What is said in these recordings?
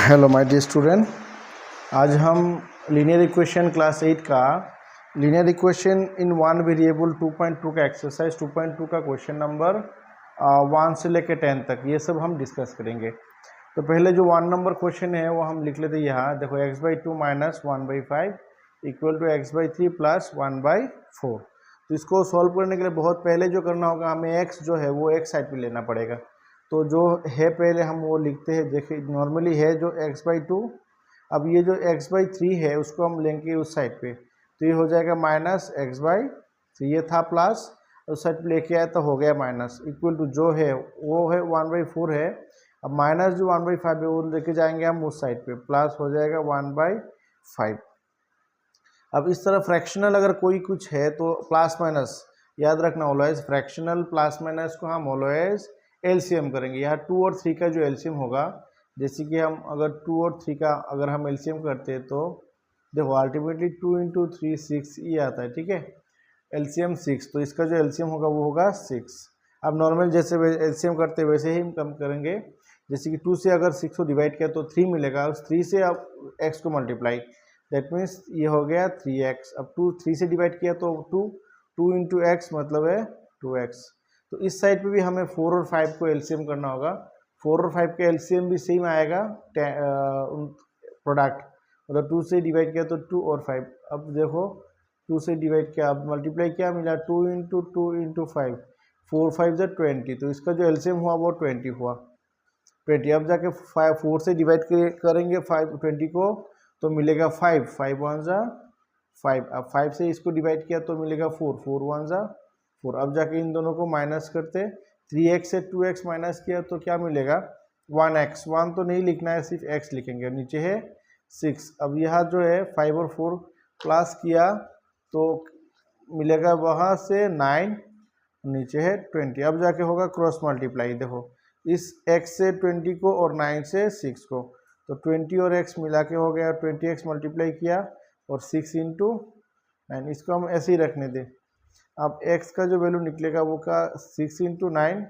Hello my dear student, आज हम linear equation class 8 का linear equation in one variable 2.2 का एक्सरसाइज 2.2 का क्वेश्चन नंबर 1 से लेकर 10 तक ये सब हम डिस्कस करेंगे। तो पहले जो 1 नंबर क्वेश्चन है वो हम लिख लेते हैं। यहाँ देखो x/2 minus 1/5 equal to x/3 plus 1/4। तो इसको सॉल्व करने के लिए बहुत पहले जो करना होगा, हमें x जो है वो एक साइड पे लेना पड़ेगा। तो जो है पहले हम वो लिखते हैं। देखिए नॉर्मली है जो x/2, अब ये जो x/3 है उसको हम लेंगे उस साइड पे, तो ये हो जाएगा माइनस x/3। ये था प्लस, उस साइड पे लेके आया तो हो गया माइनस, इक्वल टू जो है वो है 1/4 है। अब माइनस जो 1/5 है वो लेके जाएंगे हम उस साइड पे, प्लस हो जाएगा 1/5। अब इस तरह फ्रैक्शनल अगर कोई कुछ है तो प्लस माइनस याद रखना, ऑलवेज फ्रैक्शनल प्लस माइनस को हम ऑलवेज एलसीएम करेंगे। यहाँ 2 और 3 का जो एलसीएम होगा, जैसे कि हम अगर 2 और 3 का अगर हम एलसीएम करते हैं तो देखो अल्टीमेटली 2 × 3 6 ये आता है, ठीक है। एलसीएम 6, तो इसका जो एलसीएम होगा वो होगा 6। अब नॉर्मल जैसे एलसीएम करते हैं वैसे ही हम कम करेंगे। जैसे कि 2 से अगर 6 को डिवाइड किया तो 3 मिलेगा, उस 3 से अब x को मल्टीप्लाई, दैट मीन्स ये हो गया 3x। अब 3 से डिवाइड किया तो 2 × x मतलब है 2x। तो इस साइड पे भी हमें 4 और 5 को एलसीएम करना होगा। 4 और 5 का एलसीएम भी सेम आएगा प्रोडक्ट, मतलब 2 से डिवाइड किया तो 2 और 5। अब देखो 2 से डिवाइड किया, अब मल्टीप्लाई किया, मिला 2 × 2 × 5, 4 5 = 20। तो इसका जो एलसीएम हुआ वो 20 हुआ, 20। अब जाके 4 से डिवाइड करेंगे 20 को तो मिलेगा 5, 5 1 = 5। अब 5 से इसको डिवाइड किया तो मिलेगा 4, 4 1 = 4। अब जाके इन दोनों को माइनस करते, 3x से 2x माइनस किया तो क्या मिलेगा 1x। 1 तो नहीं लिखना है, सिर्फ x लिखेंगे। नीचे है 6। अब यहाँ जो है 5 और 4 प्लस किया तो मिलेगा वहाँ से 9, नीचे है 20। अब जाके होगा क्रॉस मल्टीप्लाई, देखो इस x से 20 को और 9 से 6 को, तो 20 और x मिला के हो गया 20x मल्टीप्लाई किया और 6 × 9। इसको हम ऐसे ही रखने दें। अब x का जो वैल्यू निकलेगा वो का 6 × 9।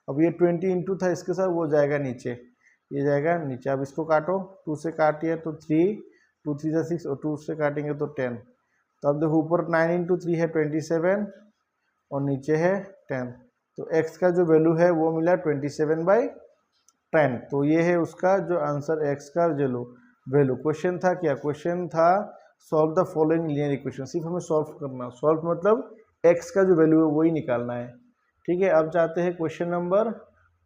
अब ये 20 इंटू था इसके साथ, वो जाएगा नीचे, ये जाएगा नीचे। अब इसको काटो, 2 से काटिए तो 3, 2 3 = 6 और 2 से काटेंगे तो 10। तो अब देखो ऊपर 9 × 3 है 27 और नीचे है 10। तो x का जो वैल्यू है वो मिला 27/10। तो ये है उसका जो आंसर, x का वैल्यू। क्वेश्चन था क्या, क्वेश्चन था solve the following linear equation. सिर्फ हमें सॉल्व करना, सॉल्व मतलब x का जो वैल्यू है वही निकालना है, ठीक है। अब जाते हैं क्वेश्चन नंबर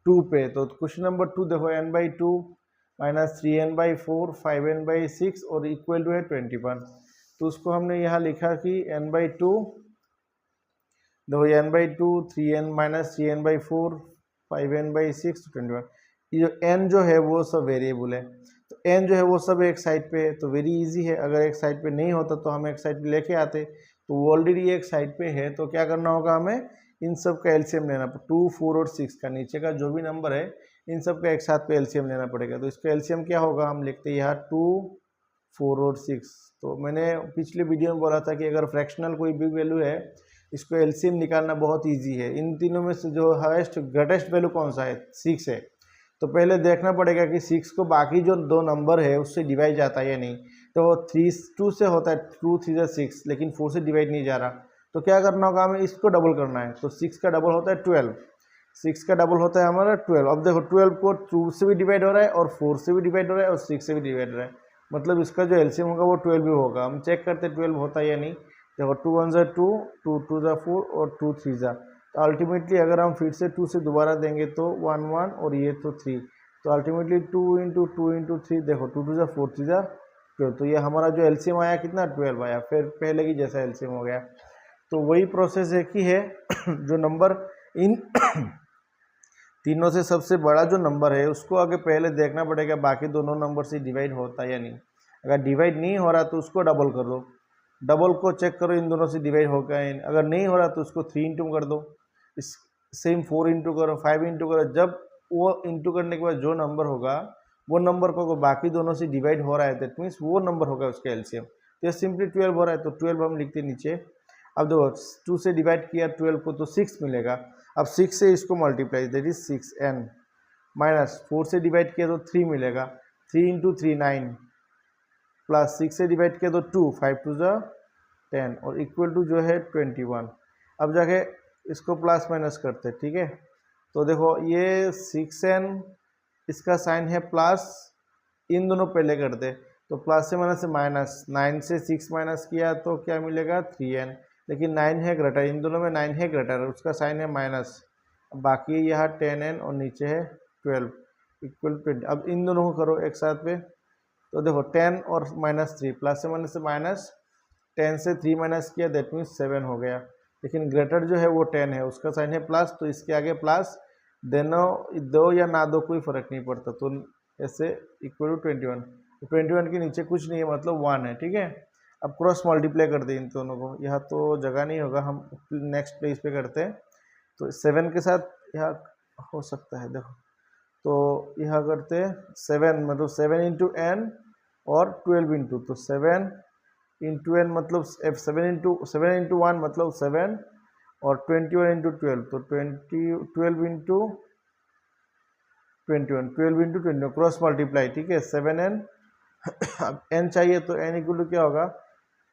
2 पे। तो क्वेश्चन नंबर 2 देखो n/2 माइनस 3n/4 5n/6 और इक्वल टू है 21। तो उसको हमने यहाँ लिखा कि n/2 देखो n/2 3n minus 3n/4 5n/6 21। ये जो n जो है वो सब वेरिएबल है, तो n जो है वो सब एक साइड पे है, तो वेरी इजी है। अगर एक साइड पे नहीं होता तो हम एक साइड पे लेके आते, तो वो ऑलरेडी एक साइड पे है। तो क्या करना होगा, हमें इन सब का एलसीएम लेना, 2 4 और 6 का नीचे का जो भी नंबर है इन सब का एक साथ पे एलसीएम लेना पड़ेगा। तो इसका एलसीएम क्या होगा, हम लिखते हैं यहाँ 2 4 और 6। तो मैंने पिछले वीडियो में बोला था कि अगर फ्रैक्शनल कोई भी वैल्यू है इसको एलसीएम निकालना बहुत ईजी है। इन तीनों में से जो हाईएस्ट ग्रेटेस्ट वैल्यू कौन सा है, 6 है। तो पहले देखना पड़ेगा कि 6 को बाकी जो 2 नंबर है उससे डिवाइड जाता है या नहीं। तो 2 से होता है, 2 3 = 6, लेकिन 4 से डिवाइड नहीं जा रहा। तो क्या करना होगा, हमें इसको डबल करना है। तो 6 का डबल होता है 12, 6 का डबल होता है हमारा 12। अब देखो 12 को 2 से भी डिवाइड हो रहा है और 4 से भी डिवाइड हो रहा है और 6 से भी डिवाइड हो रहा है, मतलब इसका जो एलसीएम होगा वो 12 भी होगा। हम चेक करते 12 होता है या नहीं। देखो 2 1 = 2, 2 2 = 4 और 2 3 = तो अल्टीमेटली अगर हम फिर से 2 से दोबारा देंगे तो 1 1 और ये तो 3। तो अल्टीमेटली 2 × 2 × 3, देखो 2 2 = 4 3 = 12। तो ये हमारा जो एलसीएम आया कितना 12 आया, फिर पहले की जैसा एलसीएम हो गया। तो वही प्रोसेस है कि है जो नंबर इन तीनों से सबसे बड़ा जो नंबर है उसको आगे पहले देखना पड़ेगा बाकी दोनों नंबर से डिवाइड होता है या नहीं। अगर डिवाइड नहीं हो रहा तो उसको डबल कर दो, डबल को चेक करो इन दोनों से डिवाइड हो गया। अगर नहीं हो रहा तो उसको 3 इंटू कर दो, इस सेम 4 इंटू करो, 5 इंटू करो। जब वो इंटू करने के बाद जो नंबर होगा वो नंबर को बाकी दोनों से डिवाइड हो रहा है, दैट मीन्स वो नंबर होगा उसका एलसीएम। तो ये सिंपली 12 हो रहा है तो 12 हम लिखते नीचे। अब देखो 2 से डिवाइड किया 12 को तो 6 मिलेगा। अब 6 से इसको multiply, that is 6n minus 4 से डिवाइड किया तो 3 मिलेगा। 3 इंटू 3 9 प्लस 6 से डिवाइड किया तो 2 5 टू ज़ा 10 और इक्वल टू जो है 21। अब जाके इसको प्लस माइनस करते हैं, ठीक है। तो देखो ये 6n, इसका साइन है प्लस, इन दोनों पहले करते, तो प्लस से माइनस से माइनस, 9 से 6 माइनस किया तो क्या मिलेगा 3n, लेकिन 9 है ग्रेटर, इन दोनों में 9 है ग्रेटर, उसका साइन है माइनस। बाकी यहाँ 10n और नीचे है 12 इक्वल 20। अब इन दोनों को करो एक साथ पे, तो देखो 10 और -3, प्लस से माइनस 10 से 3 माइनस किया दैट मीन्स 7 हो गया, लेकिन ग्रेटर जो है वो 10 है, उसका साइन है प्लस, तो इसके आगे प्लस दोनों दो या ना दो कोई फर्क नहीं पड़ता, तो ऐसे इक्वल टू 21। 21 के नीचे कुछ नहीं है मतलब 1 है, ठीक है। अब क्रॉस मल्टीप्लाई कर दें इन दोनों को, यहाँ तो जगह नहीं होगा, हम नेक्स्ट पेज पे करते हैं। तो 7 के साथ यहाँ हो सकता है, देखो तो यहाँ करते हैं 7 मतलब 7 इंटू एन और 12 इंटू, तो 7 इंटू एन मतलब 7 इंटू 1 मतलब 7 और 21 इंटू 12 तो 12 इंटू 21 क्रॉस मल्टीप्लाई, ठीक है 7n। अब n चाहिए तो n इक्वल टू क्या होगा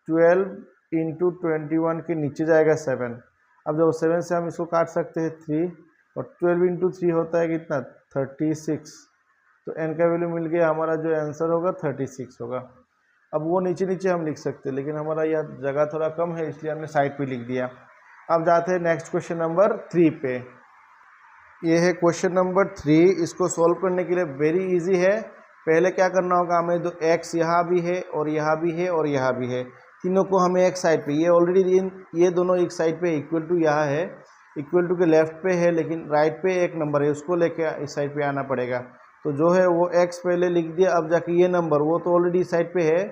12 इंटू 21 के नीचे जाएगा 7। अब जब 7 से हम इसको काट सकते हैं 3 और 12 इंटू 3 होता है कितना 36, तो n का वैल्यू मिल गया, हमारा जो आंसर होगा 36 होगा। अब वो नीचे नीचे हम लिख सकते हैं, लेकिन हमारा यह जगह थोड़ा कम है इसलिए हमने साइड पे लिख दिया। अब जाते हैं नेक्स्ट क्वेश्चन नंबर 3 पे। ये है क्वेश्चन नंबर 3। इसको सॉल्व करने के लिए वेरी इजी है। पहले क्या करना होगा हमें, तो x यहाँ भी है और यहाँ भी है और यहाँ भी है, तीनों को हमें एक साइड पे, ये ऑलरेडी ये दोनों एक साइड पे इक्वल टू यहाँ है, इक्वल टू के लेफ्ट पे है, लेकिन राइट पे एक नंबर है उसको लेके इस साइड पे आना पड़ेगा। तो जो है वो x पहले लिख दिया, अब जाके ये नंबर वो तो ऑलरेडी साइड पे है,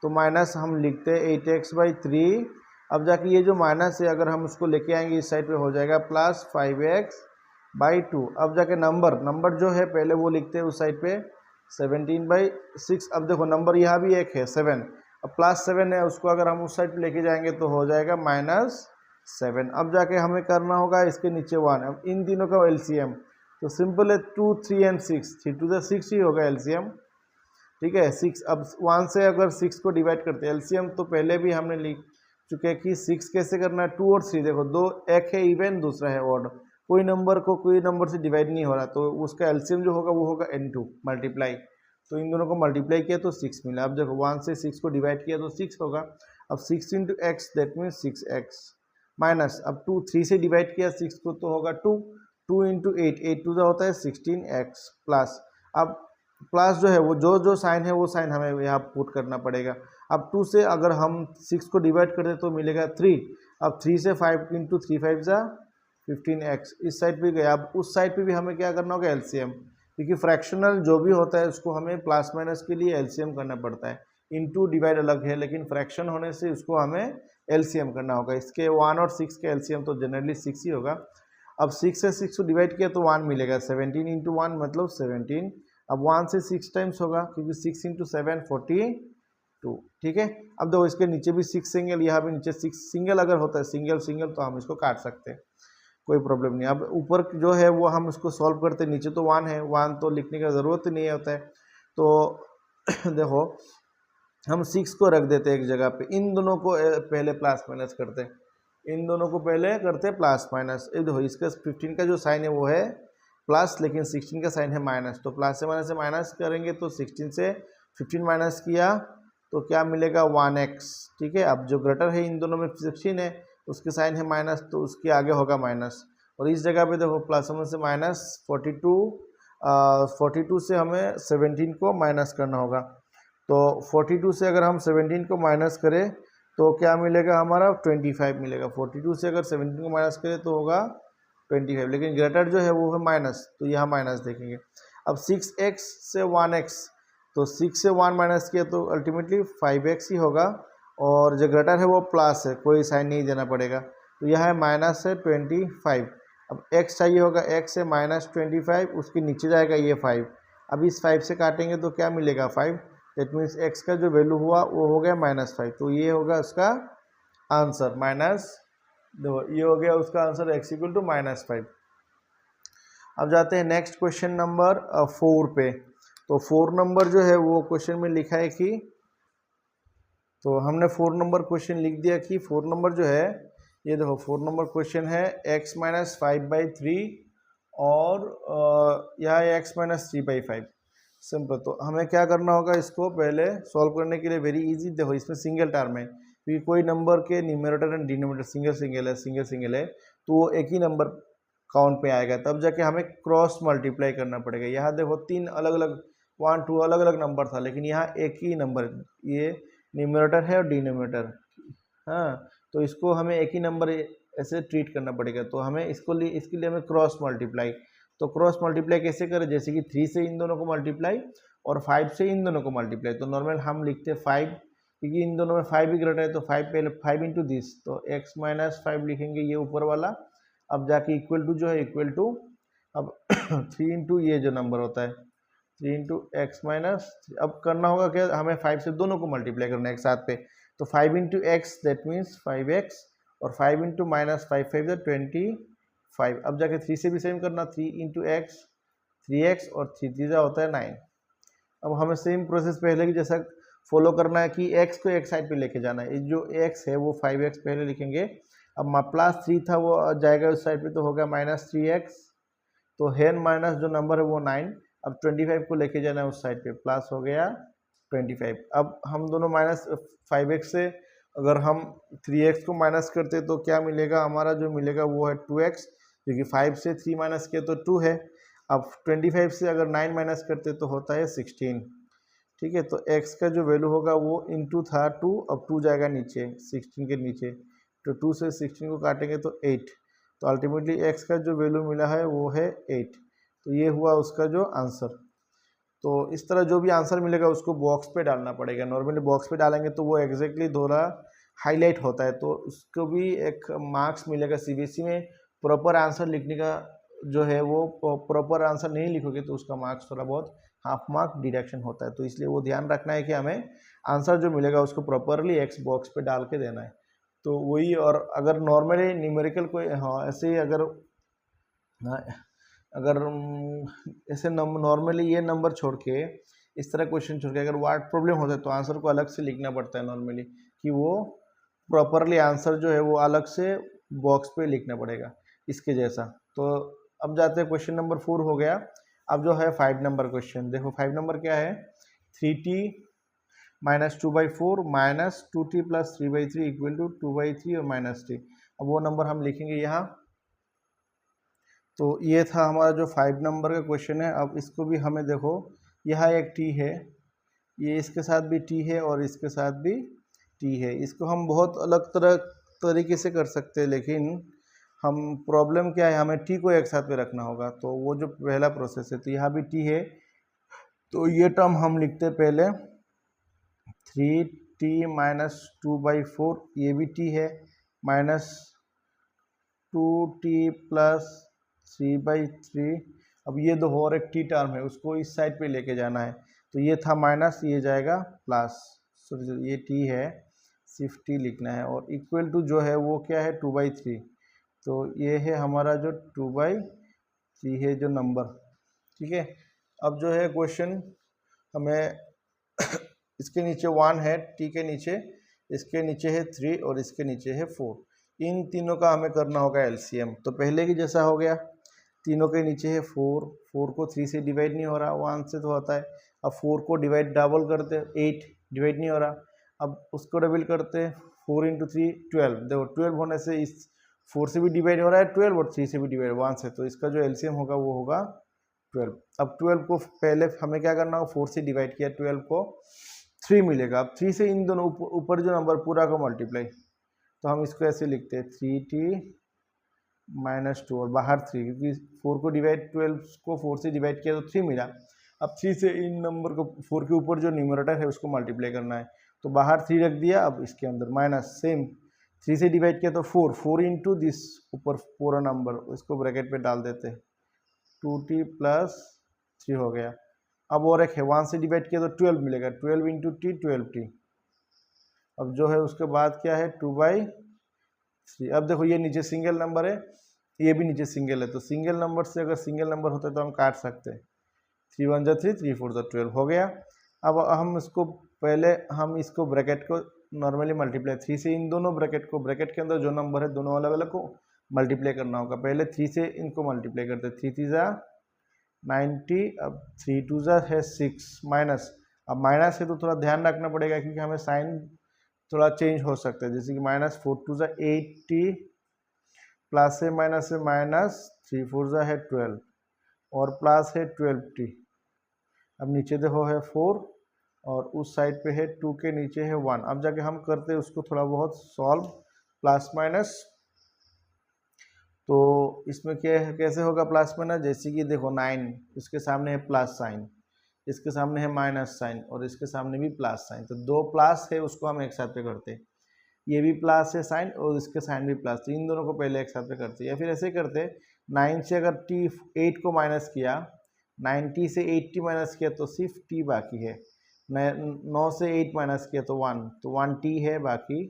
तो माइनस हम लिखते हैं 8x/3। अब जाके ये जो माइनस है अगर हम उसको लेके आएंगे इस साइड पे हो जाएगा प्लस 5x/2। अब जाके नंबर जो है पहले वो लिखते हैं उस साइड पे 17/6। अब देखो नंबर यहाँ भी एक है 7, अब प्लस 7 है, उसको अगर हम उस साइड पे लेके जाएंगे तो हो जाएगा -7। अब जाके हमें करना होगा इसके नीचे 1। अब इन तीनों का एलसीएम तो सिंपल है 2 3 एंड 6, 3 टू द 6 ही होगा एलसीएम, ठीक है 6। अब 1 से अगर 6 को डिवाइड करते हैं एलसीएम, तो पहले भी हमने लिख चुके हैं कि 6 कैसे करना है, 2 और 3 देखो दो, एक है इवन दूसरा है ऑड, कोई नंबर को कोई नंबर से डिवाइड नहीं हो रहा, तो उसका एलसीएम जो होगा वो होगा n2 मल्टीप्लाई, तो इन दोनों को मल्टीप्लाई किया तो 6 मिला। अब देखो 1 से 6 को डिवाइड किया तो 6 होगा, अब 6 into x that means 6x minus, अब 3 से डिवाइड किया 6 को तो होगा 2 इंटू 8 टू होता है 16x प्लस, अब प्लस जो है वो जो साइन है वो साइन हमें यहाँ पुट करना पड़ेगा। अब 2 से अगर हम 6 को डिवाइड करते तो मिलेगा 3, अब 3 से 5 इंटू 3 5 जा 15x, इस साइड पे गया। अब उस साइड पे भी हमें क्या करना होगा एलसीएम, क्योंकि फ्रैक्शनल जो भी होता है उसको हमें प्लस माइनस के लिए एलसीएम करना पड़ता है, इनटू डिवाइड अलग है, लेकिन फ्रैक्शन होने से उसको हमें एलसीएम करना होगा। इसके 1 और 6 के एलसीएम तो जनरली 6 ही होगा। अब 6 से 6 को डिवाइड किया तो 1 मिलेगा, 17 इंटू 1 मतलब 17, अब 1 से 6 टाइम्स होगा क्योंकि 6 इंटू 7 42, ठीक है। अब देखो इसके नीचे भी 6 सिंगल, यहाँ भी नीचे 6 सिंगल, अगर होता है सिंगल तो हम इसको काट सकते हैं, कोई प्रॉब्लम नहीं। अब ऊपर जो है वो हम इसको सॉल्व करते हैं, नीचे तो 1 है, 1 तो लिखने का ज़रूरत ही नहीं होता है, तो देखो हम 6 को रख देते हैं एक जगह पे, इन दोनों को पहले प्लस माइनस करते हैं, इन दोनों को पहले करते हैं प्लस माइनस। देखो इसका 15 का जो साइन है वो है प्लस, लेकिन 16 का साइन है माइनस, तो प्लस से माइनस करेंगे तो 16 से 15 माइनस किया तो क्या मिलेगा 1x, ठीक है। अब जो ग्रेटर है इन दोनों में 16 है, उसके साइन है माइनस, तो उसके आगे होगा माइनस, और इस जगह पे देखो प्लस से माइनस 42 से हमें 17 को माइनस करना होगा, तो 42 से अगर हम 17 को माइनस करें तो क्या मिलेगा हमारा 25 मिलेगा। 42 से अगर 17 को माइनस करें तो होगा 25, लेकिन ग्रेटर जो है वो है माइनस, तो यहाँ माइनस देखेंगे। अब 6x से 1x, तो 6 से 1 माइनस किया तो अल्टीमेटली 5x ही होगा, और जो ग्रेटर है वो प्लस है, कोई साइन नहीं देना पड़ेगा, तो यह है माइनस है 25। अब x चाहिए होगा, x से -25, उसके नीचे जाएगा ये 5, अब इस 5 से काटेंगे तो क्या मिलेगा 5, दैट मीन्स x का जो वैल्यू हुआ वो हो गया -5, तो ये होगा उसका आंसर देखो ये हो गया उसका आंसर x इक्वल टू -5। अब जाते हैं नेक्स्ट क्वेश्चन नंबर 4 पे। तो 4 नंबर जो है वो क्वेश्चन में लिखा है कि, तो हमने 4 नंबर क्वेश्चन लिख दिया कि 4 नंबर जो है, ये देखो 4 नंबर क्वेश्चन है x माइनस 5/3 और यहाँ x माइनस 3/5, सिंपल। तो हमें क्या करना होगा, इसको पहले सॉल्व करने के लिए वेरी इजी। देखो इसमें सिंगल टर्म है, क्योंकि कोई नंबर के न्यूमरेटर एंड डिनोमिनेटर सिंगल है, तो वो एक ही नंबर काउंट पे आएगा, तब जाके हमें क्रॉस मल्टीप्लाई करना पड़ेगा। यहाँ देखो 3 अलग अलग 1 2 अलग अलग नंबर था, लेकिन यहाँ एक ही नंबर, ये न्यूमरेटर है और डिनोमिनेटर, हाँ, तो इसको हमें एक ही नंबर ऐसे ट्रीट करना पड़ेगा। तो हमें इसके लिए हमें क्रॉस मल्टीप्लाई, तो क्रॉस मल्टीप्लाई कैसे करें, जैसे कि 3 से इन दोनों को मल्टीप्लाई और 5 से इन दोनों को मल्टीप्लाई। तो नॉर्मल हम लिखते हैं 5, क्योंकि इन दोनों में 5 ही ग्रेटर है, तो 5 पहले 5 इंटू दिस, तो x माइनस 5 लिखेंगे ये ऊपर वाला, अब जाके इक्वल टू जो है इक्वल टू, अब 3 इंटू ये जो नंबर होता है 3 इंटू एक्स माइनस, अब करना होगा क्या, हमें 5 से दोनों को मल्टीप्लाई करना है एक साथ पे, तो 5 into x that means 5x, और 5 इंटू माइनस 5 5 25, अब जाके 3 से भी सेम करना, 3 इंटू एक्स 3x और 3 तीजा होता है 9। अब हमें सेम प्रोसेस पहले की जैसा फॉलो करना है कि x को एक साइड पे लेके जाना है, जो x है वो 5x पहले लिखेंगे, अब प्लस 3 था वो जाएगा उस साइड पे, तो हो गया माइनस 3x, तो हेन माइनस जो नंबर है वो 9, अब 25 को लेके जाना है उस साइड पे, प्लस हो गया 25। अब हम दोनों माइनस 5x से अगर हम 3x को माइनस करते तो क्या मिलेगा, हमारा जो मिलेगा वो है 2x, क्योंकि 5 से 3 माइनस किया तो 2 है। अब 25 से अगर 9 माइनस करते तो होता है 16, ठीक है। तो x का जो वैल्यू होगा वो इंटू था 2, अब 2 जाएगा नीचे 16 के नीचे, तो 2 से 16 को काटेंगे तो 8, तो अल्टीमेटली x का जो वैल्यू मिला है वो है 8। तो ये हुआ उसका जो आंसर। तो इस तरह जो भी आंसर मिलेगा उसको बॉक्स पे डालना पड़ेगा, नॉर्मली बॉक्स पे डालेंगे तो वो एग्जैक्टली थोड़ा हाईलाइट होता है, तो उसको भी एक मार्क्स मिलेगा। सीबीएसई में प्रॉपर आंसर लिखने का जो है वो, प्रॉपर आंसर नहीं लिखोगे तो उसका मार्क्स थोड़ा बहुत हाफ मार्क डिडक्शन होता है, तो इसलिए वो ध्यान रखना है कि हमें आंसर जो मिलेगा उसको प्रॉपरली एक्स बॉक्स पे डाल के देना है। तो वही, और अगर नॉर्मली न्यूमेरिकल कोई, हाँ ऐसे ही अगर, हाँ, अगर ऐसे नॉर्मली ये नंबर छोड़ के इस तरह क्वेश्चन छोड़ के अगर वर्ड प्रॉब्लम होता है तो आंसर को अलग से लिखना पड़ता है नॉर्मली, कि वो प्रॉपरली आंसर जो है वो अलग से बॉक्स पे लिखना पड़ेगा इसके जैसा। तो अब जाते हैं क्वेश्चन नंबर 4 हो गया। अब जो है 5 नंबर क्वेश्चन, देखो 5 नंबर क्या है, 3t minus 2/4 minus 2t plus 3/3 equal to 2/3 और माइनस t। अब वो नंबर हम लिखेंगे यहाँ। तो ये था हमारा जो 5 नंबर का क्वेश्चन है। अब इसको भी हमें देखो, यहाँ एक t है, ये इसके साथ भी t है और इसके साथ भी t है। इसको हम बहुत अलग तरीके से कर सकते हैं, लेकिन हम प्रॉब्लम क्या है, हमें t को एक साथ पे रखना होगा, तो वो जो पहला प्रोसेस है। तो यहाँ भी t है, तो ये टर्म हम लिखते पहले 3t माइनस 2/4, ये भी t है, माइनस 2t प्लस 3/3। अब ये दो और एक t टर्म है, उसको इस साइड पे लेके जाना है, तो ये था माइनस, ये जाएगा प्लस, सॉरी ये t है, सिर्फ t लिखना है, और इक्वल टू जो है वो क्या है 2/3। तो ये है हमारा जो 2/3 है जो नंबर, ठीक है। अब जो है क्वेश्चन हमें इसके नीचे 1 है, t के नीचे, इसके नीचे है 3 और इसके नीचे है 4, इन तीनों का हमें करना होगा एलसीएम। तो पहले की जैसा हो गया, तीनों के नीचे है 4, 4 को 3 से डिवाइड नहीं हो रहा, 1 से तो होता है। अब 4 को डिवाइड डबल करते 8, डिवाइड नहीं हो रहा, अब उसको डबल करते 4 इंटू 3 12। देखो 12 होने से इस 4 से भी डिवाइड हो रहा है 12 और 3 से भी डिवाइड 1 से, तो इसका जो एलसीएम होगा वो होगा 12। अब 12 को पहले हमें क्या करना होगा, 4 से डिवाइड किया 12 को 3 मिलेगा। अब 3 से इन दोनों ऊपर जो नंबर पूरा का मल्टीप्लाई, तो हम इसको ऐसे लिखते हैं 3t माइनस 2 और बाहर 3, क्योंकि 4 को डिवाइड 12 को 4 से डिवाइड किया तो 3 मिला। अब 3 से इन नंबर को 4 के ऊपर जो न्यूमरेटर है उसको मल्टीप्लाई करना है, तो बाहर 3 रख दिया, अब इसके अंदर माइनस, सेम 3 से डिवाइड किया तो 4 इंटू दिस ऊपर पूरा नंबर, इसको ब्रैकेट पे डाल देते, 2t प्लस 3 हो गया। अब और एक है 1 से डिवाइड किया तो 12 मिलेगा, 12 इंटू टी 12t। अब जो है उसके बाद क्या है 2/3। अब देखो ये नीचे सिंगल नंबर है, ये भी नीचे सिंगल है, तो सिंगल नंबर से अगर सिंगल नंबर होता है तो हम काट सकते हैं, 3 × 1 = 3, 3 × 4 = 12 हो गया। अब हम इसको पहले हम इसको ब्रैकेट को नॉर्मली मल्टीप्लाई 3 से इन दोनों ब्रैकेट को, ब्रैकेट के अंदर जो नंबर है दोनों अलग अलग को मल्टीप्लाई करना होगा। पहले 3 से इनको मल्टीप्लाई करते, 3 3 ज़ा 90, अब 3 2 ज़ा है 6 माइनस, अब माइनस है तो थोड़ा ध्यान रखना पड़ेगा क्योंकि हमें साइन थोड़ा चेंज हो सकता है, जैसे कि -4 2 ज़ा 80, प्लस है माइनस है माइनस, 3 4 ज़ा है 12 और प्लस है 12t। अब नीचे देखो है 4 और उस साइड पे है 2 के नीचे है 1। अब जाके हम करते हैं उसको थोड़ा बहुत सॉल्व प्लस माइनस। तो इसमें क्या है, कैसे होगा प्लस माइनस, जैसे कि देखो 9 इसके सामने है प्लस साइन, इसके सामने है माइनस साइन और इसके सामने भी प्लस साइन, तो दो प्लस है उसको हम एक साथ पे करते हैं। ये भी प्लस है साइन और इसके साइन भी प्लस, तो इन दोनों को पहले एक साथ पे करते हैं। या फिर ऐसे करते 9 से अगर टी 8 को माइनस किया, 90 से 80 माइनस किया तो सिर्फ टी बाकी है, 9 से 8 माइनस किया तो 1, तो 1 टी है बाकी।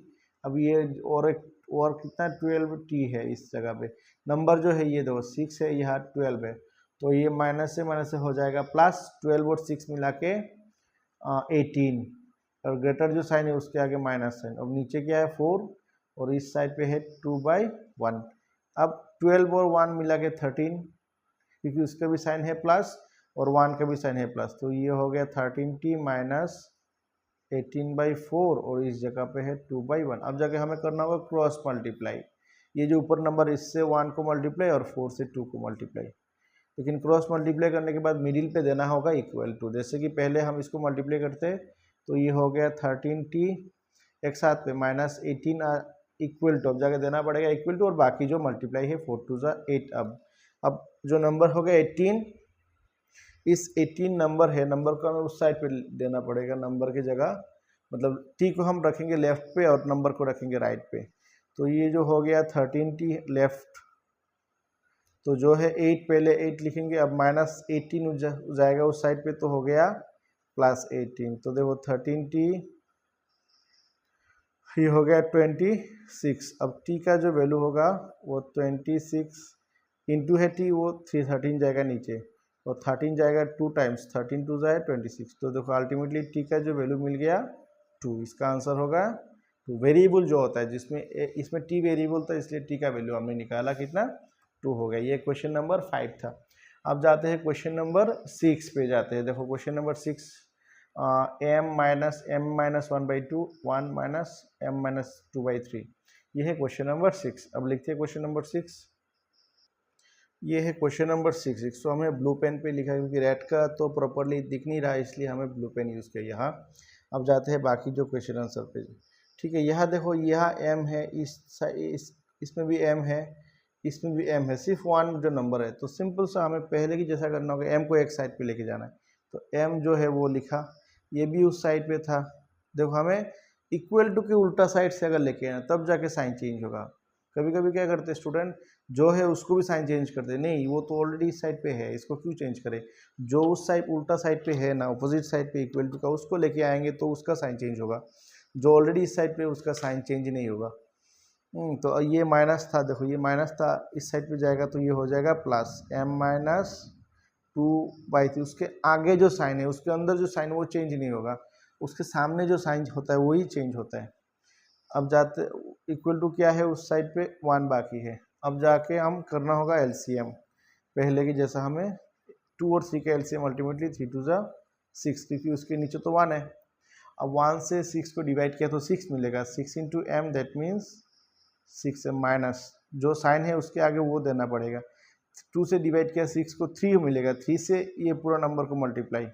अब ये और कितना 12 टी है इस जगह पे, नंबर जो है ये देखो 6 है, यहाँ 12 है, तो ये माइनस से हो जाएगा प्लस, 12 और 6 मिला के 18 और ग्रेटर जो साइन है उसके आगे माइनस साइन। अब नीचे क्या है 4 और इस साइड पे है 2/1। अब 12 और 1 मिला के 13, क्योंकि उसका भी साइन है प्लस और 1 का भी साइन है प्लस, तो ये हो गया 13t माइनस 18/4 और इस जगह पे है 2/1। अब जाके हमें करना होगा क्रॉस मल्टीप्लाई, ये जो ऊपर नंबर इससे 1 को मल्टीप्लाई और 4 से 2 को मल्टीप्लाई, लेकिन क्रॉस मल्टीप्लाई करने के बाद मिडिल पे देना होगा इक्वल टू। जैसे कि पहले हम इसको मल्टीप्लाई करते तो ये हो गया 13t एक साथ पे माइनस 18 इक्वल टू, अब जाके देना पड़ेगा इक्वल टू और बाकी जो मल्टीप्लाई है 4 2 ज़ा 8। अब जो नंबर हो गया 18, इस 18 नंबर है, नंबर को हमें उस साइड पे देना पड़ेगा, नंबर की जगह मतलब टी को हम रखेंगे लेफ्ट पे और नंबर को रखेंगे राइट पे। तो ये जो हो गया 13t लेफ्ट, तो जो है 8 पहले 8 लिखेंगे, अब माइनस 18 जाएगा उस साइड पे तो हो गया प्लस 18। तो देखो 13t ये हो गया 26। अब t का जो वैल्यू होगा वो 26 इंटू है t, वो 13 जाएगा नीचे और 13 जाएगा 2 टाइम्स, 13 2 जाए 26। तो देखो अल्टीमेटली t का जो वैल्यू मिल गया 2, इसका आंसर होगा 2। वेरिएबल जो होता है जिसमें इसमें t वेरिएबल था इसलिए t का वैल्यू हमने निकाला कितना 2 हो गया। ये क्वेश्चन नंबर 5 था। अब जाते हैं क्वेश्चन नंबर 6 पे जाते हैं। देखो question number 6, m minus m minus 1/2 1 minus m minus 2/3, ये है क्वेश्चन नंबर 6। अब लिखते हैं क्वेश्चन नंबर 6, ये है क्वेश्चन नंबर 6। तो हमें ब्लू पेन पे लिखा है क्योंकि रेड का तो प्रॉपरली दिख नहीं रहा है इसलिए हमें ब्लू पेन यूज़ किया यहाँ। अब जाते हैं बाकी जो क्वेश्चन आंसर पे। ठीक है, यहाँ देखो यहाँ m है, इसमें भी m है, इसमें भी m है, सिर्फ 1 जो नंबर है। तो सिंपल सा हमें पहले की जैसा करना होगा, m को एक साइड पे लेके जाना है। तो m जो है वो लिखा, ये भी उस साइड पे था। देखो हमें इक्वल टू के उल्टा साइड से अगर लेके आना तब जाके साइन चेंज होगा। कभी कभी क्या करते हैं स्टूडेंट, जो है उसको भी साइन चेंज करते हैं, नहीं वो तो ऑलरेडी इस साइड पे है, इसको क्यों चेंज करें। जो उस साइड उल्टा साइड पे है ना, अपोजिट साइड पे इक्वल टू का, उसको लेके आएंगे तो उसका साइन चेंज होगा। जो ऑलरेडी इस साइड पे उसका साइन चेंज नहीं होगा। तो ये माइनस था, देखो ये माइनस था, इस साइड पे जाएगा तो ये हो जाएगा प्लस m माइनस 2/3। उसके आगे जो साइन है उसके अंदर जो साइन वो चेंज नहीं होगा, उसके सामने जो साइन होता है वही चेंज होता है। अब जाते इक्वल टू क्या है उस साइड पे 1 बाकी है। अब जाके हम करना होगा एलसीएम, पहले की जैसा हमें 2 और 3 का एलसीएम अल्टीमेटली 3 2 ज़ा 6, क्योंकि उसके नीचे तो 1 है। अब 1 से 6 को डिवाइड किया तो 6 मिलेगा, 6 into m that means 6m minus जो साइन है उसके आगे वो देना पड़ेगा। 2 से डिवाइड किया 6 को 3 मिलेगा, 3 से ये पूरा नंबर को मल्टीप्लाई,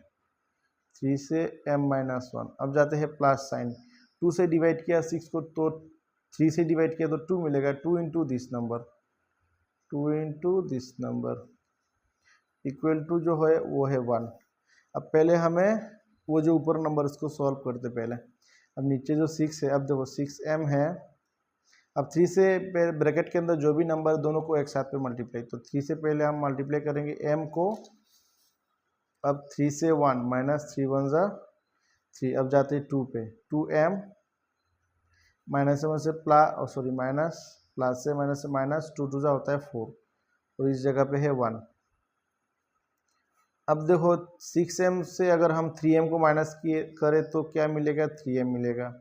3 से m माइनस 1। अब जाते हैं प्लस साइन, 2 से डिवाइड किया 6 को तो 3 से डिवाइड किया तो 2 मिलेगा, 2 into this number, 2 into this number equal to जो है वो है 1। अब पहले हमें वो जो ऊपर नंबर इसको सॉल्व करते पहले। अब नीचे जो 6 है, अब देखो 6m है, अब 3 से ब्रैकेट के अंदर जो भी नंबर दोनों को एक साथ पे मल्टीप्लाई, तो 3 से पहले हम मल्टीप्लाई करेंगे m को। अब 3 से 1 माइनस 3 1 ज़ा 3। अब जाते हैं 2 पे, 2m माइनस से प्लस सॉरी माइनस प्लस से माइनस 2 2 ज़ा होता है 4 और इस जगह पे है 1। अब देखो 6m से अगर हम 3m को माइनस किए करें तो क्या मिलेगा, 3m मिलेगा।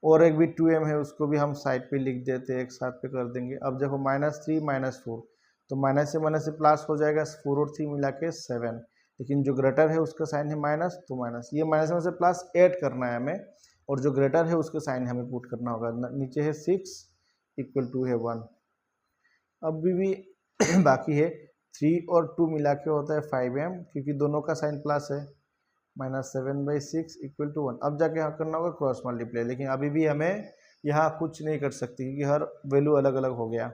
और एक भी 2m है उसको भी हम साइड पे लिख देते हैं, एक साथ पे कर देंगे। अब देखो -3 -4, तो माइनस से प्लस हो जाएगा, 4 और 3 मिला के 7। लेकिन जो ग्रेटर है उसका साइन है माइनस, तो माइनस, ये माइनस में से प्लस ऐड करना है हमें, और जो ग्रेटर है उसका साइन हमें पुट करना होगा। नीचे है 6 इक्वल टू है 1। अब भी बाकी है 3 और 2 मिला के होता है 5m, क्योंकि दोनों का साइन प्लस है। -7/6 इक्वल टू 1। अब जाके यहाँ करना होगा क्रॉस मल्टीप्लाई, लेकिन अभी भी हमें यहाँ कुछ नहीं कर सकती क्योंकि हर वैल्यू अलग अलग हो गया।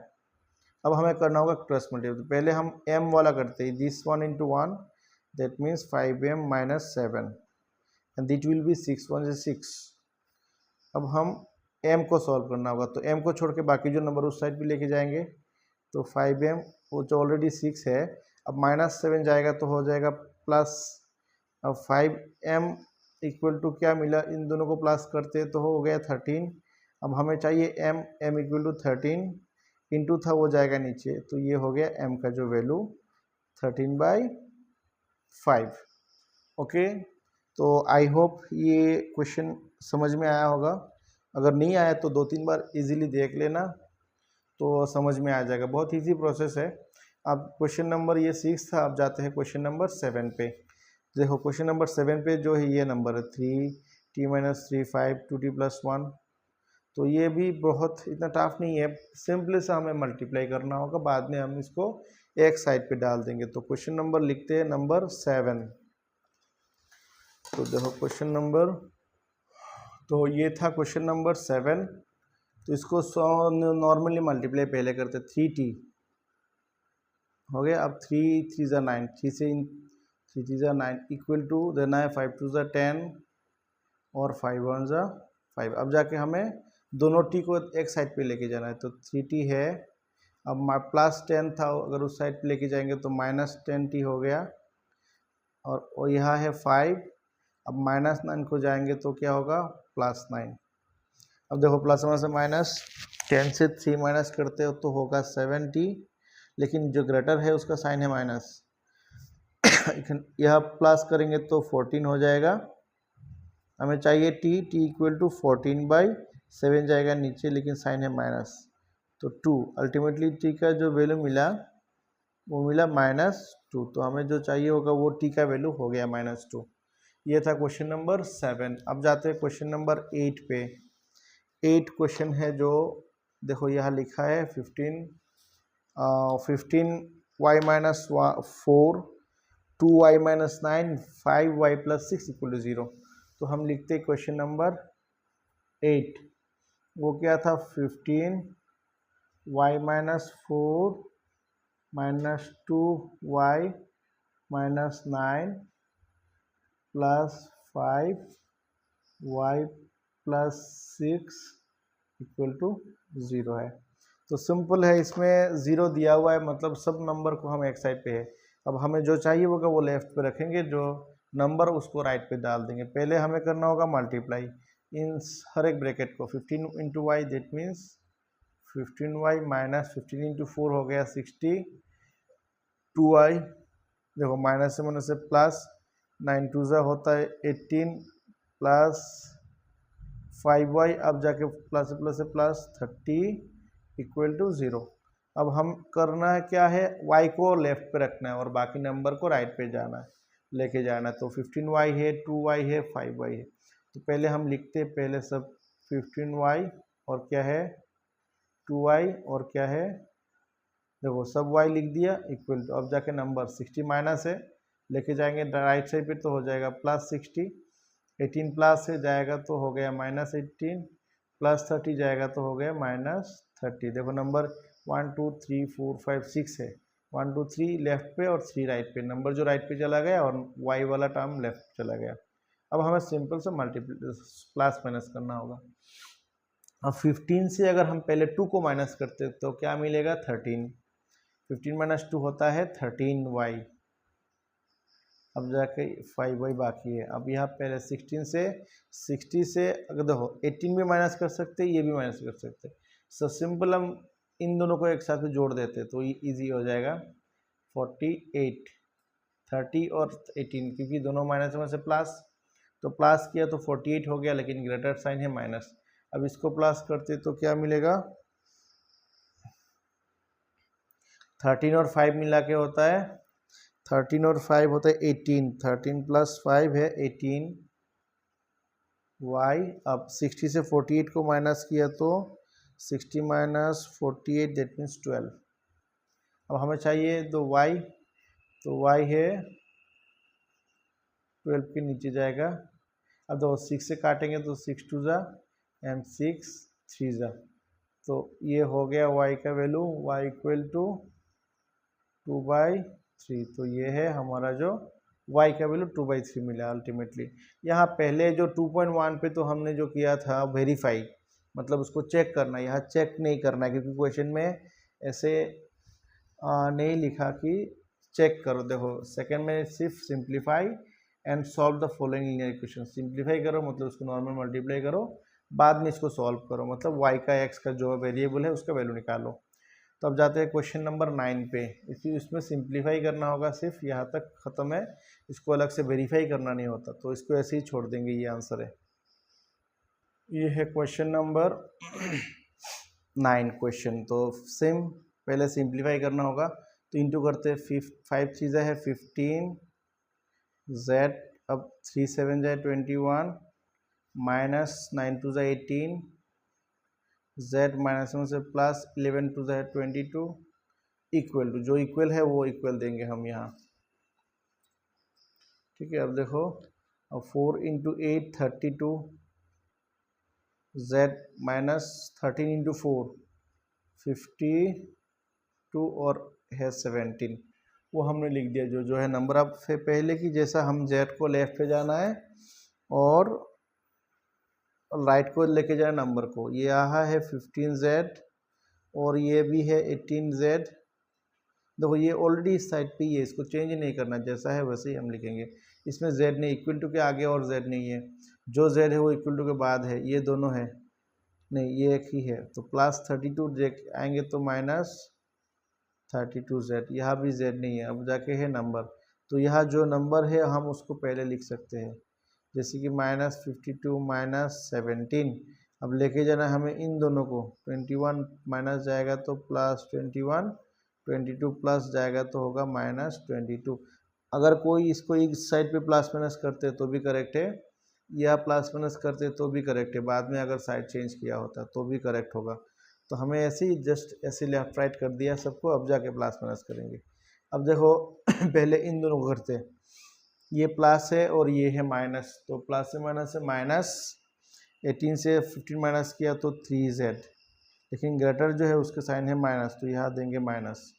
अब हमें करना होगा क्रॉस मल्टीप्लाई। पहले हम m वाला करते हैं, this 1 into 1, that means 5m - 7 and this will be 6 1 is 6। अब हम m को सॉल्व करना होगा, तो m को छोड़ के बाकी जो नंबर उस साइड पे लेके जाएंगे, तो 5m वो जो ऑलरेडी 6 है, अब -7 जाएगा तो हो जाएगा प्लस। अब 5m इक्वल टू क्या मिला, इन दोनों को प्लस करते तो हो गया 13। अब हमें चाहिए m इक्वल टू 13, इंटू था वो जाएगा नीचे, तो ये हो गया m का जो वैल्यू 13/5। ओके, तो आई होप ये क्वेश्चन समझ में आया होगा। अगर नहीं आया तो 2-3 बार इजीली देख लेना तो समझ में आ जाएगा। बहुत इजी प्रोसेस है। अब क्वेश्चन नंबर ये 6 था, अब जाते हैं क्वेश्चन नंबर 7 पे। देखो क्वेश्चन नंबर 7 पे जो है ये नंबर है 3t - 3 5 2t + 1। तो ये भी बहुत इतना टफ नहीं है, सिंपली से हमें मल्टीप्लाई करना होगा, बाद में हम इसको एक साइड पे डाल देंगे। तो क्वेश्चन नंबर लिखते हैं नंबर 7। तो देखो क्वेश्चन नंबर, तो ये था क्वेश्चन नंबर 7। तो इसको नॉर्मली मल्टीप्लाई पहले करते, 3t हो गया। अब 3 3 ज़ा 9, 3 से 3 3 ज़ा 9 इक्वल टू देना है 5 2 ज़ा 10 और 5 1 ज़ा 5। अब जाके हमें दोनों t को एक साइड पे लेके जाना है, तो 3t है। अब +10 था, अगर उस साइड पे लेके जाएंगे तो -10t हो गया, और यहाँ है 5। अब -9 को जाएंगे तो क्या होगा, +9। अब देखो प्लस में से -10 से 3 माइनस करते हो तो होगा 7t, लेकिन जो ग्रेटर है उसका साइन है माइनस। यह प्लस करेंगे तो 14 हो जाएगा। हमें चाहिए t इक्वल टू 14/7 जाएगा नीचे, लेकिन साइन है माइनस, तो 2। अल्टीमेटली t का जो वैल्यू मिला वो मिला -2। तो हमें जो चाहिए होगा वो t का वैल्यू हो गया -2। ये था क्वेश्चन नंबर 7। अब जाते हैं क्वेश्चन नंबर 8 पे। 8 क्वेश्चन है जो देखो यहाँ लिखा है 15y - 4 2y - 9 5y + 6 = 0। तो हम लिखते हैं क्वेश्चन नंबर 8। वो क्या था, 15y - 4 -2y - 9 + 5y + 6 = 0 है। तो सिंपल है, इसमें 0 दिया हुआ है, मतलब सब नंबर को हम एक साइड पे है। अब हमें जो चाहिए होगा वो लेफ्ट पे रखेंगे, जो नंबर उसको राइट पे डाल देंगे। पहले हमें करना होगा मल्टीप्लाई इन हर एक ब्रैकेट को। 15 × y दैट मीन्स 15y - 15 × 4 हो गया 60 2y। देखो माइनस से प्लस, 9 2 ज़ा होता है 18 प्लस 5y, अब जाके प्लस से प्लस 30 = 0। अब हम करना है क्या है, y को लेफ्ट पे रखना है और बाकी नंबर को राइट पे जाना है, लेके जाना है। तो 15y है, 2y है, 5y है। तो पहले हम लिखते हैं, पहले सब 15y और क्या है 2y और क्या है, देखो सब y लिख दिया इक्वल टू, अब जाके नंबर 60 माइनस है, लेके जाएंगे राइट साइड पे तो हो जाएगा +60। 18 प्लस से जाएगा तो हो गया -18, प्लस 30 जाएगा तो हो गया -30। देखो नंबर 1 2 3 4 5 6 है, 1 2 3 लेफ्ट पे और 3 राइट पे, नंबर जो राइट पे चला गया और y वाला टर्म लेफ्ट चला गया। अब हमें सिंपल से प्लस माइनस करना होगा। अब 15 से अगर हम पहले 2 को माइनस करते तो क्या मिलेगा, 13। 15 - 2 होता है 13y। अब जाके 5y बाकी है। अब यहाँ पहले 60 से अगर देखो 18 भी माइनस कर सकते, ये भी माइनस कर सकते। सो सिंपल हम इन दोनों को एक साथ जोड़ देते तो ये ईजी हो जाएगा। 48 30 और 18, क्योंकि दोनों माइनस में से प्लस, तो प्लस किया तो 48 हो गया, लेकिन ग्रेटर साइन है माइनस। अब इसको प्लस करते तो क्या मिलेगा, 13 और 5 मिला के होता है, 13 और 5 होता है 18, 13 प्लस 5 है 18 y। अब 60 से 48 को माइनस किया तो 60 माइनस 48 दैट मीन्स 12। अब हमें चाहिए तो y, तो y है 12 के नीचे जाएगा। अब दो 6 से काटेंगे तो 6 2 जा एंड 6 3 जा, तो ये हो गया y का वैल्यू, y इक्वल टू 2/3। तो ये है हमारा जो y का वैल्यू 2/3 मिला अल्टीमेटली। यहाँ पहले जो 2.1 पे तो हमने जो किया था वेरीफाई, मतलब उसको चेक करना, यहाँ चेक नहीं करना है क्योंकि क्वेश्चन में ऐसे नहीं लिखा कि चेक करो। देखो सेकंड में सिर्फ simplify and solve the following linear equation, simplify करो मतलब उसको नॉर्मल मल्टीप्लाई करो, बाद में इसको सॉल्व करो, मतलब y का x का जो वेरिएबल है उसका वैल्यू निकालो। तो अब जाते हैं क्वेश्चन नंबर 9 पे। इसमें सिंप्लीफाई करना होगा, सिर्फ यहाँ तक ख़त्म है, इसको अलग से वेरीफाई करना नहीं होता, तो इसको ऐसे ही छोड़ देंगे, ये आंसर है। ये है क्वेश्चन नंबर 9 क्वेश्चन। तो सेम पहले सिंप्लीफाई करना होगा, तो इंटू करते 5 चीज़ें है 15 z, अब 3 7 जाए 21 माइनस 9 2 जाए 18 z माइनस 1 से प्लस 11 2 जाए 22 इक्वल टू, जो इक्वल है वो इक्वल देंगे हम यहाँ, ठीक है। अब देखो, अब 4 इंटू 8 32 z माइनस 13 इंटू 4 52 और है 17, वो हमने लिख दिया जो है नंबर। अब से पहले की जैसा हम z को लेफ्ट पे जाना है और राइट को लेके जाए नंबर को। ये यहाँ है 15z और ये भी है 18z। देखो ये ऑलरेडी इस साइड पे ही है, इसको चेंज नहीं करना, जैसा है वैसे ही हम लिखेंगे। इसमें z नहीं, इक्वल टू के आगे और z नहीं है, जो z है वो इक्वल टू के बाद है, ये दोनों है नहीं, ये एक ही है। तो प्लस 32 आएंगे तो माइनस 32z, यहाँ भी z नहीं है, अब जाके है नंबर। तो यहाँ जो नंबर है हम उसको पहले लिख सकते हैं, जैसे कि माइनस 52 माइनस 17। अब लेके जाना हमें इन दोनों को, 21 माइनस जाएगा तो प्लस 21, 22 प्लस जाएगा तो होगा माइनस 22। अगर कोई इसको इस साइड पे प्लस माइनस करते तो भी करेक्ट है, या प्लस माइनस करते तो भी करेक्ट है, बाद में अगर साइड चेंज किया होता तो भी करेक्ट होगा। तो हमें ऐसे ही जस्ट ऐसे लेफ्ट राइट कर दिया सबको, अब जाके प्लस माइनस करेंगे। अब देखो पहले इन दोनों को करते, ये प्लस है और ये है माइनस, तो प्लस से माइनस है माइनस 18 से 15 माइनस किया तो 3z, लेकिन ग्रेटर जो है उसके साइन है माइनस, तो यहाँ देंगे माइनस,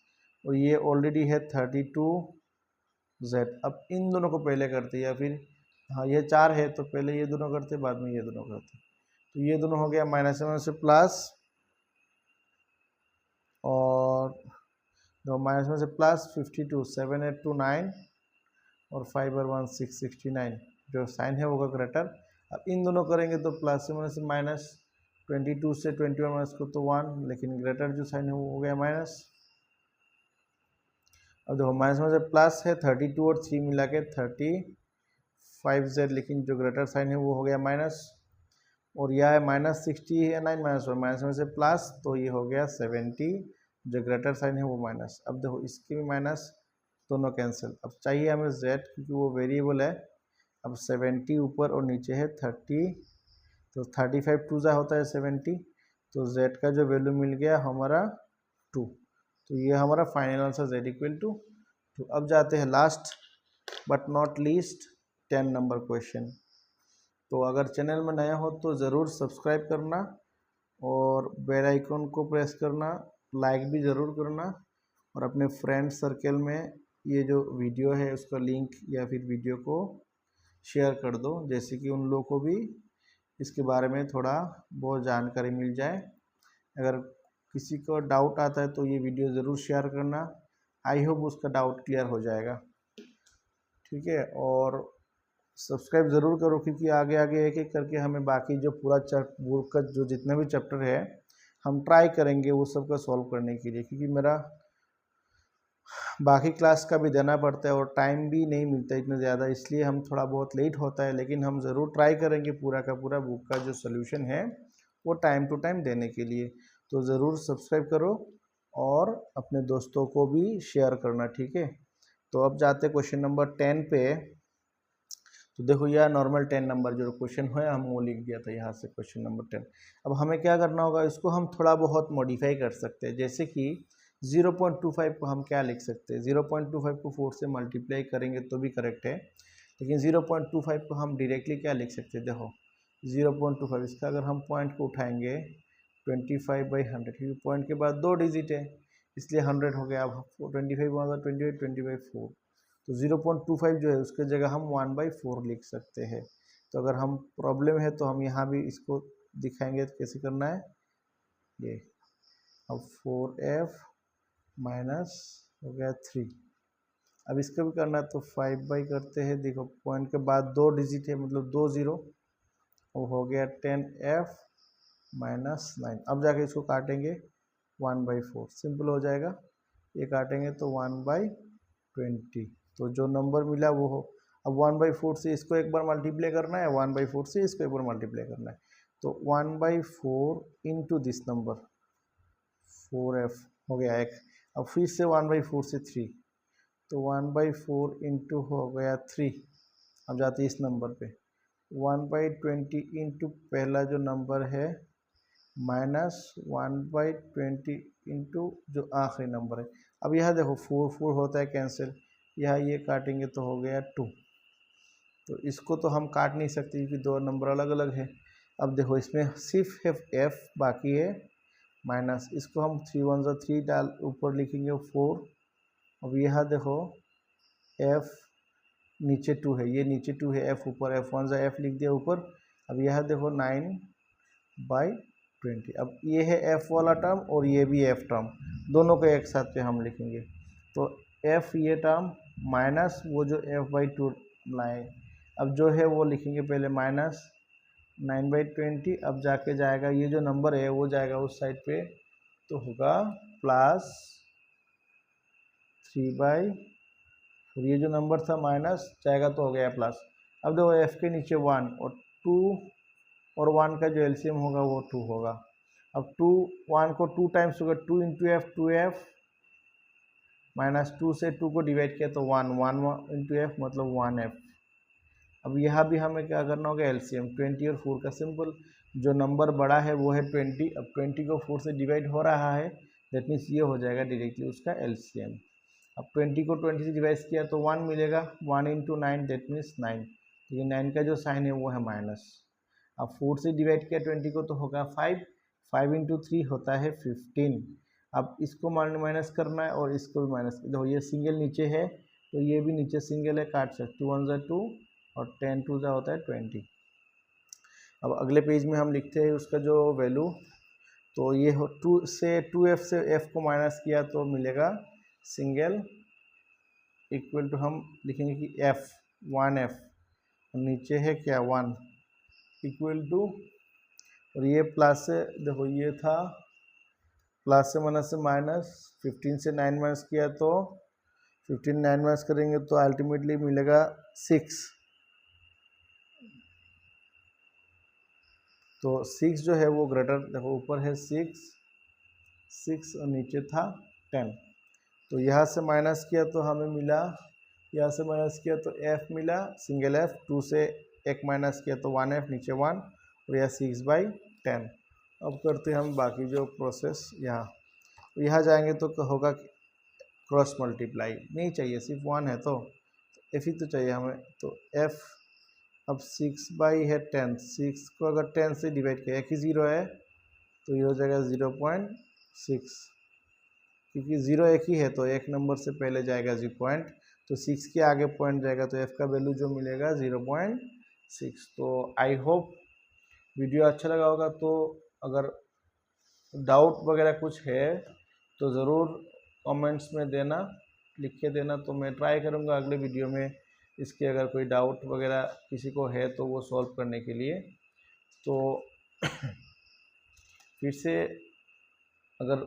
और ये ऑलरेडी है 32z। अब इन दोनों को पहले करते, या फिर हाँ ये 4 है तो पहले ये दोनों करते बाद में ये दोनों करते, तो ये दोनों हो गया माइनस से प्लस, और दो माइनस में से प्लस 52 7 8 2 9 और 5 और 1 6 69, जो साइन है होगा ग्रेटर। अब इन दोनों करेंगे तो प्लस से माइनस 22 से 21 माइनस को तो 1, लेकिन ग्रेटर जो साइन है वो हो गया माइनस। अब देखो माइनस में से प्लस है 32 और 3 मिला के 35z, लेकिन जो ग्रेटर साइन है वो हो गया माइनस, और यह है माइनस 60 है 9 माइनस 1 माइनस में से प्लस, तो ये हो गया 70, जो ग्रेटर साइन है वो माइनस। अब देखो इसके भी माइनस, दोनों कैंसिल। अब चाहिए हमें z, क्योंकि वो वेरिएबल है। अब 70 ऊपर और नीचे है 30, तो 35 2 जा होता है 70, तो z का जो वैल्यू मिल गया हमारा 2। तो ये हमारा final answer z equal to 2। अब जाते हैं last but not least 10 number question. तो अगर चैनल में नया हो तो ज़रूर सब्सक्राइब करना और बेल आइकन को प्रेस करना, लाइक भी ज़रूर करना, और अपने फ्रेंड सर्कल में ये जो वीडियो है उसका लिंक या फिर वीडियो को शेयर कर दो, जैसे कि उन लोगों को भी इसके बारे में थोड़ा बहुत जानकारी मिल जाए। अगर किसी को डाउट आता है तो ये वीडियो ज़रूर शेयर करना, आई होप उसका डाउट क्लियर हो जाएगा, ठीक है। और सब्सक्राइब ज़रूर करो, क्योंकि आगे आगे एक एक करके हमें बाकी जो पूरा बुक का जो जितने भी चैप्टर है हम ट्राई करेंगे वो सब का सॉल्व करने के लिए, क्योंकि मेरा बाकी क्लास का भी देना पड़ता है और टाइम भी नहीं मिलता इतना ज़्यादा, इसलिए हम थोड़ा बहुत लेट होता है, लेकिन हम ज़रूर ट्राई करेंगे पूरा का पूरा बुक का जो सोल्यूशन है वो टाइम टू टाइम देने के लिए। तो ज़रूर सब्सक्राइब करो और अपने दोस्तों को भी शेयर करना, ठीक है। तो अब जाते क्वेश्चन नंबर 10 पे। तो देखो यह नॉर्मल 10 नंबर जो क्वेश्चन है हम वो लिख दिया था यहाँ से, क्वेश्चन नंबर 10। अब हमें क्या करना होगा, इसको हम थोड़ा बहुत मॉडिफाई कर सकते हैं। जैसे कि 0.25 को हम क्या लिख सकते हैं, 0.25 को 4 से मल्टीप्लाई करेंगे तो भी करेक्ट है, लेकिन 0.25 को हम डायरेक्टली क्या लिख सकते हैं, देखो 0.25 इसका अगर हम पॉइंट को उठाएंगे 25/100, क्योंकि पॉइंट के बाद 2 डिजिट है इसलिए 100 हो गया। अब 25 20/4, तो 0.25 जो है उसके जगह हम 1/4 लिख सकते हैं। तो अगर हम प्रॉब्लम है तो हम यहाँ भी इसको दिखाएंगे तो कैसे करना है ये। अब 4f माइनस हो गया 3, अब इसका भी करना है तो 5 करते हैं। देखो पॉइंट के बाद 2 डिजिट है मतलब 2 0, वो हो गया 10f माइनस 9। अब जाके इसको काटेंगे 1/4, सिंपल हो जाएगा। ये काटेंगे तो 1/20, तो जो नंबर मिला वो हो। अब 1/4 से इसको एक बार मल्टीप्लाई करना है, 1/4 से इसको एक बार मल्टीप्लाई करना है, तो 1/4 इंटू दिस नंबर 4f हो गया एक। अब फिर से 1/4 से 3, तो 1/4 इंटू हो गया 3। अब जाते इस नंबर पे 1/20 इंटू पहला जो नंबर है माइनस 1/20 इंटू जो आखिरी नंबर है। अब यह देखो 4 होता है कैंसिल, यह ये काटेंगे तो हो गया 2। तो इसको तो हम काट नहीं सकते क्योंकि दो नंबर अलग अलग है। अब देखो इसमें सिर्फ f बाकी है माइनस, इसको हम 3 1 3 डाल ऊपर लिखेंगे 4। अब यह देखो f नीचे 2 है, ये नीचे 2 है, f ऊपर, f 1 f लिख दिया ऊपर। अब यह देखो 9/20। अब ये है f वाला टर्म और ये भी f टर्म, दोनों को एक साथ पे हम लिखेंगे। तो f ये टर्म माइनस वो जो f/2 लाए, अब जो है वो लिखेंगे पहले माइनस 9/20। अब जाके जाएगा ये जो नंबर है वो जाएगा उस साइड पे, तो होगा प्लस 3/, और ये जो नंबर था माइनस जाएगा तो हो गया प्लस। अब देखो f के नीचे 1 और 2 और 1 का जो एलसीएम होगा वो 2 होगा। अब 2 1 को 2 टाइम्स होगा, 2 इंटू एफ 2f माइनस 2 से 2 को डिवाइड किया तो 1 1 इंटू एफ मतलब 1f। अब यहाँ भी हमें क्या करना होगा, एलसीएम 20 और 4 का सिंपल, जो नंबर बड़ा है वो है 20। अब 20 को 4 से डिवाइड हो रहा है, दैट मीन्स ये हो जाएगा डायरेक्टली उसका एलसीएम। अब 20 को 20 से डिवाइड किया तो 1 मिलेगा, 1 इंटू 9 दैट मीन्स 9, लेकिन 9 का जो साइन है वो है माइनस। अब 4 से डिवाइड किया 20 को तो होगा 5, 5 इंटू 3 होता है 15। अब इसको माइनस करना है और इसको भी माइनस, देखो ये सिंगल नीचे है तो ये भी नीचे सिंगल है, काट सकते 2 1 2 और 10 2 होता है 20। अब अगले पेज में हम लिखते हैं उसका जो वैल्यू, तो ये हो 2 से 2f से f को माइनस किया तो मिलेगा सिंगल, इक्वल टू हम लिखेंगे कि f 1f, नीचे है क्या 1, इक्वल टू, और ये प्लस से देखो ये था प्लस से माइनस से माइनस, 15 से 9 माइनस किया तो 15 9 माइनस करेंगे तो अल्टीमेटली मिलेगा 6। तो 6 जो है वो ग्रेटर, देखो ऊपर है 6 और नीचे था 10। तो यहाँ से माइनस किया तो हमें मिला, यहाँ से माइनस किया तो f मिला सिंगल f, 2 से एक माइनस किया तो 1f नीचे 1, और यह 6/10। अब करते हैं हम बाकी जो प्रोसेस। यहाँ जाएंगे तो होगा क्रॉस मल्टीप्लाई, नहीं चाहिए सिर्फ 1 है तो f ही तो चाहिए हमें, तो f। अब 6/10, 6 को अगर 10 से डिवाइड किया, एक ही 0 है तो ये हो जाएगा 0.6, क्योंकि 0 एक ही है तो एक नंबर से पहले जाएगा 0 पॉइंट, तो 6 के आगे पॉइंट जाएगा तो f का वैल्यू जो मिलेगा 0.6। तो आई होप वीडियो अच्छा लगा होगा। तो अगर डाउट वगैरह कुछ है तो ज़रूर कमेंट्स में देना, लिख के देना, तो मैं ट्राई करूँगा अगले वीडियो में इसके अगर कोई डाउट वगैरह किसी को है तो वो सॉल्व करने के लिए। तो फिर से अगर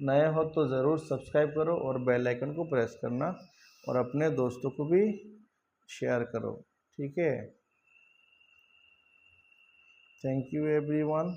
नए हो तो ज़रूर सब्सक्राइब करो और बेल आइकन को प्रेस करना और अपने दोस्तों को भी शेयर करो, ठीक है। Thank you everyone.